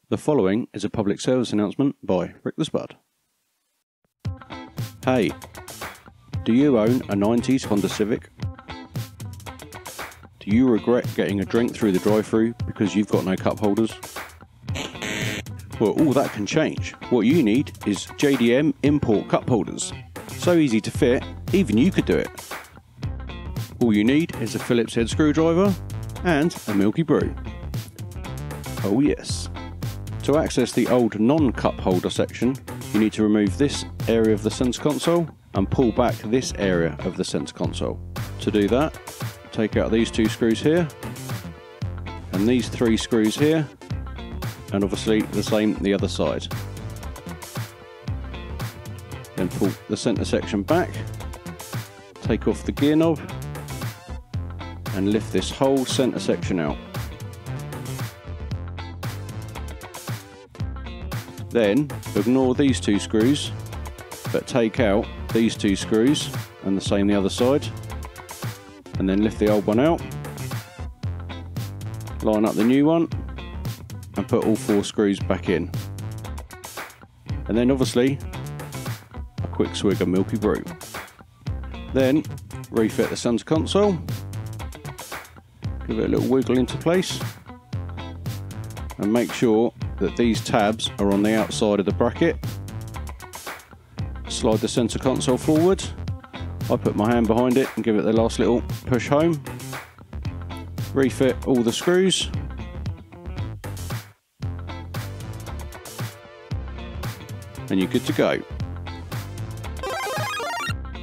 The following is a public service announcement by Rick the Spud. Hey, do you own a 90s Honda Civic? Do you regret getting a drink through the drive-thru because you've got no cup holders? Well, all that can change. What you need is JDM import cup holders. So easy to fit, even you could do it. All you need is a Phillips head screwdriver and a Milky Brew. Oh yes. To access the old non-cup holder section, you need to remove this area of the centre console and pull back this area of the centre console. To do that, take out these two screws here and these three screws here, and obviously the same the other side. Then pull the centre section back, take off the gear knob and lift this whole centre section out. Then ignore these two screws, but take out these two screws and the same the other side, and then lift the old one out, line up the new one and put all four screws back in. And then obviously a quick swig of Milky Brew. Then refit the centre console, give it a little wiggle into place and make sure that these tabs are on the outside of the bracket. Slide the centre console forward. I put my hand behind it and give it the last little push home. Refit all the screws. And you're good to go.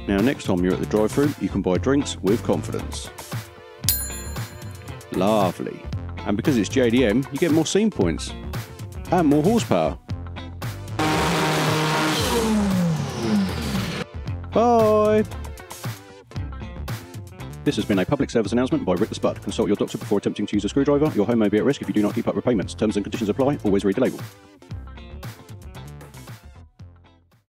Now next time you're at the drive-thru, you can buy drinks with confidence. Lovely. And because it's JDM, you get more scene points and more horsepower. Bye! This has been a public service announcement by Rick the Spud. Consult your doctor before attempting to use a screwdriver. Your home may be at risk if you do not keep up with payments. Terms and conditions apply. Always read the label.